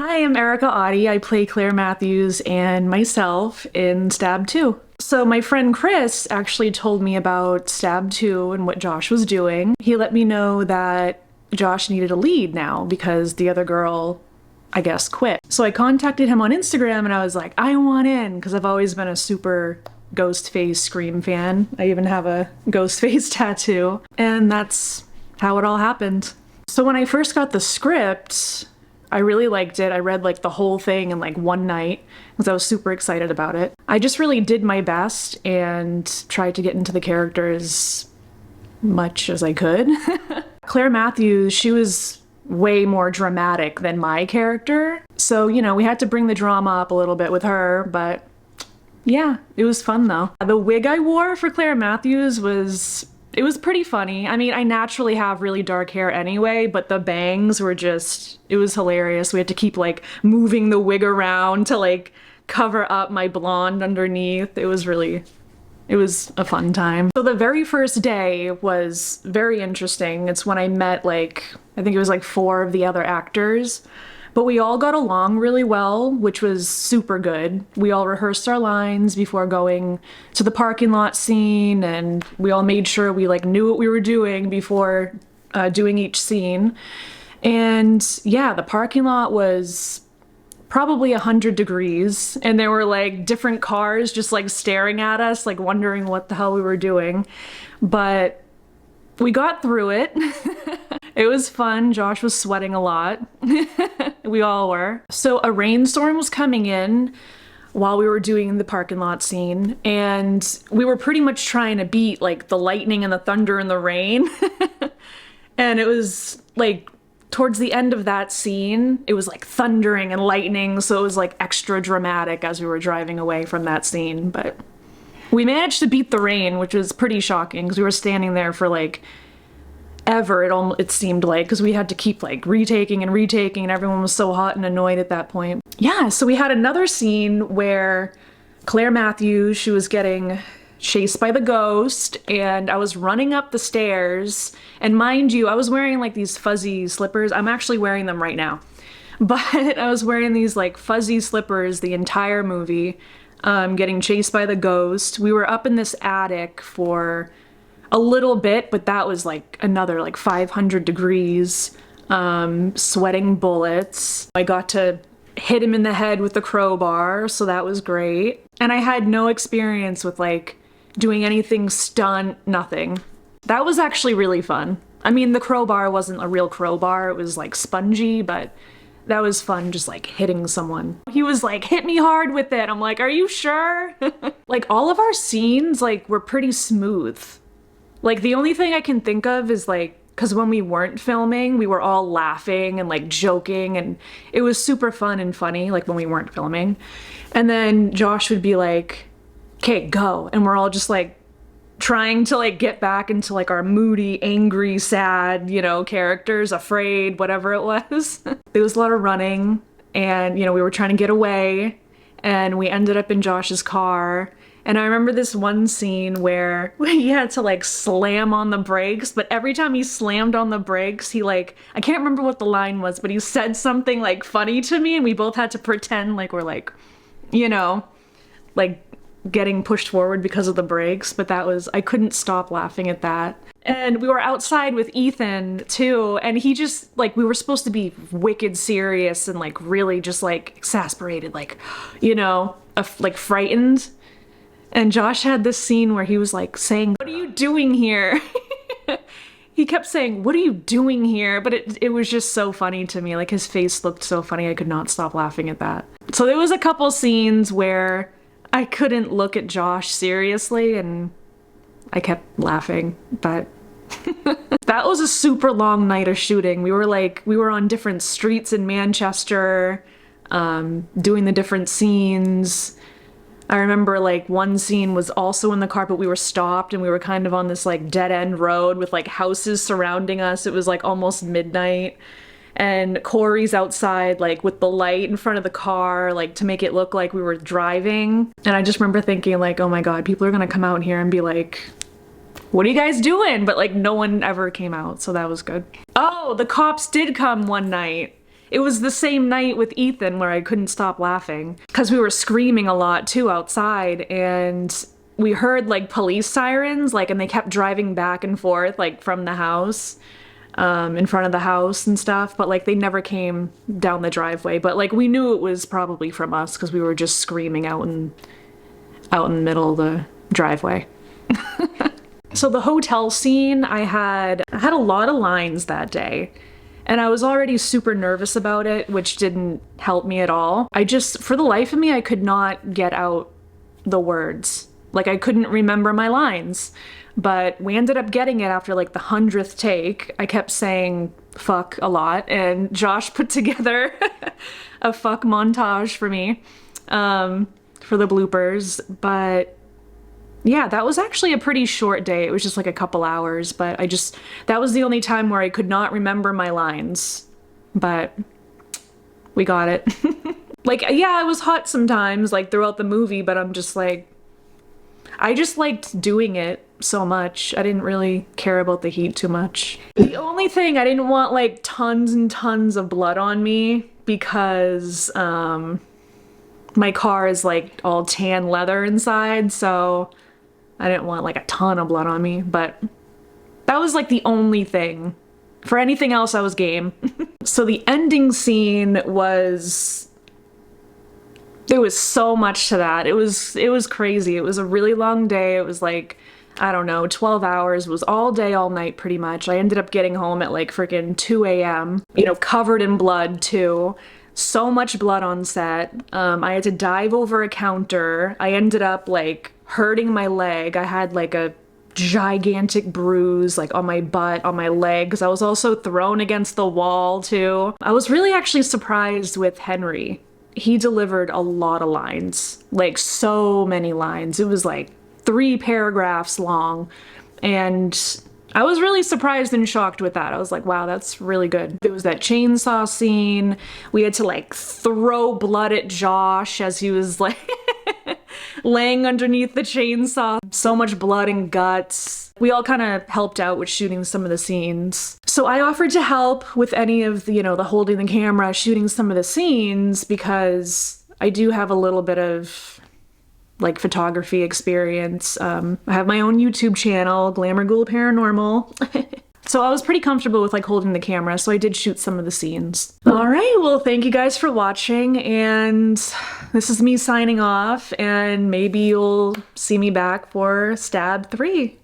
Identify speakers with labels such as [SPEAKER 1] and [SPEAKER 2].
[SPEAKER 1] Hi, I'm Erika Otte. I play Claire Matthews and myself in Stab 2. So my friend Chris actually told me about Stab 2 and what Josh was doing. He let me know that Josh needed a lead now because the other girl, I guess, quit. So I contacted him on Instagram and I was like, I want in, because I've always been a super Ghostface Scream fan. I even have a Ghostface tattoo. And that's how it all happened. So when I first got the script, I really liked it. I read like the whole thing in like one night because I was super excited about it. I just really did my best and tried to get into the character as much as I could. Claire Matthews, she was way more dramatic than my character. So, you know, we had to bring the drama up a little bit with her, but yeah, it was fun though. The wig I wore for Claire Matthews was pretty funny. I mean, I naturally have really dark hair anyway, but the bangs were just, it was hilarious. We had to keep like moving the wig around to like cover up my blonde underneath. It was a fun time. So the very first day was very interesting. It's when I met like, I think it was like 4 of the other actors. But we all got along really well, which was super good. We all rehearsed our lines before going to the parking lot scene, and we all made sure we like knew what we were doing before doing each scene. And yeah, the parking lot was probably 100 degrees, and there were like different cars just like staring at us, like wondering what the hell we were doing. But we got through it. It was fun. Josh was sweating a lot. We all were. So a rainstorm was coming in while we were doing the parking lot scene, and we were pretty much trying to beat like the lightning and the thunder and the rain. And it was like towards the end of that scene, it was like thundering and lightning, so it was like extra dramatic as we were driving away from that scene. But we managed to beat the rain, which was pretty shocking because we were standing there for like ever, it seemed like, because we had to keep like retaking and everyone was so hot and annoyed at that point. Yeah, so we had another scene where Claire Matthews, she was getting chased by the ghost, and I was running up the stairs, and mind you, I was wearing like these fuzzy slippers. I'm actually wearing them right now. But I was wearing these like fuzzy slippers the entire movie, getting chased by the ghost. We were up in this attic for a little bit, but that was like another like 500 degrees, sweating bullets. I got to hit him in the head with the crowbar, so that was great. And I had no experience with like doing anything stunt, nothing. That was actually really fun. I mean, the crowbar wasn't a real crowbar, it was like spongy, but that was fun, just like hitting someone. He was like, hit me hard with it. I'm like, are you sure? Like all of our scenes like were pretty smooth. Like the only thing I can think of is like, because when we weren't filming, we were all laughing and like joking, and it was super fun and funny, like when we weren't filming. And then Josh would be like, okay, go. And we're all just like trying to like get back into like our moody, angry, sad, you know, characters, afraid, whatever it was. There was a lot of running, and you know, we were trying to get away, and we ended up in Josh's car. And I remember this one scene where he had to like slam on the brakes, but every time he slammed on the brakes, he like, I can't remember what the line was, but he said something like funny to me, and we both had to pretend like we're like, you know, like getting pushed forward because of the brakes. But that was, I couldn't stop laughing at that. And we were outside with Ethan too, and he just like, we were supposed to be wicked serious and like really just like exasperated, like, you know, like frightened. And Josh had this scene where he was like saying, what are you doing here? He kept saying, what are you doing here? But it was just so funny to me. Like his face looked so funny. I could not stop laughing at that. So there was a couple scenes where I couldn't look at Josh seriously and I kept laughing, but that was a super long night of shooting. We were on different streets in Manchester, doing the different scenes. I remember like one scene was also in the car, but we were stopped and we were kind of on this like dead end road with like houses surrounding us. It was like almost midnight, and Corey's outside like with the light in front of the car, like to make it look like we were driving. And I just remember thinking like, oh my God, people are gonna come out here and be like, what are you guys doing? But like no one ever came out, so that was good. Oh, the cops did come one night. It was the same night with Ethan where I couldn't stop laughing because we were screaming a lot too outside, and we heard like police sirens, like, and they kept driving back and forth like from the house, in front of the house and stuff, but like they never came down the driveway. But like we knew it was probably from us because we were just screaming out in the middle of the driveway. So the hotel scene, I had a lot of lines that day, and I was already super nervous about it, which didn't help me at all. For the life of me, I could not get out the words. Like, I couldn't remember my lines, but we ended up getting it after like the 100th take. I kept saying fuck a lot, and Josh put together a fuck montage for me, for the bloopers. But yeah, that was actually a pretty short day. It was just like a couple hours, but that was the only time where I could not remember my lines, but we got it. Like, yeah, it was hot sometimes, like throughout the movie, but I'm just like, I just liked doing it so much. I didn't really care about the heat too much. The only thing, I didn't want like tons and tons of blood on me because, my car is like all tan leather inside, so I didn't want like a ton of blood on me, but that was like the only thing. For anything else, I was game. So the ending scene there was so much to that. It was crazy. It was a really long day. It was like, I don't know, 12 hours. It was all day, all night, pretty much. I ended up getting home at like freaking 2 a.m., you know, covered in blood too. So much blood on set. I had to dive over a counter. I ended up like hurting my leg. I had like a gigantic bruise like on my butt, on my leg, because I was also thrown against the wall too. I was really actually surprised with Henry. He delivered a lot of lines, like so many lines. It was like 3 paragraphs long, and I was really surprised and shocked with that. I was like, wow, that's really good. There was that chainsaw scene. We had to like throw blood at Josh as he was like laying underneath the chainsaw. So much blood and guts. We all kind of helped out with shooting some of the scenes. So I offered to help with any of the, the holding the camera, shooting some of the scenes, because I do have a little bit of like photography experience. I have my own YouTube channel, Glamour Ghoul Paranormal. So I was pretty comfortable with like holding the camera, so I did shoot some of the scenes. All right, well, thank you guys for watching, and this is me signing off, and maybe you'll see me back for Stab 3.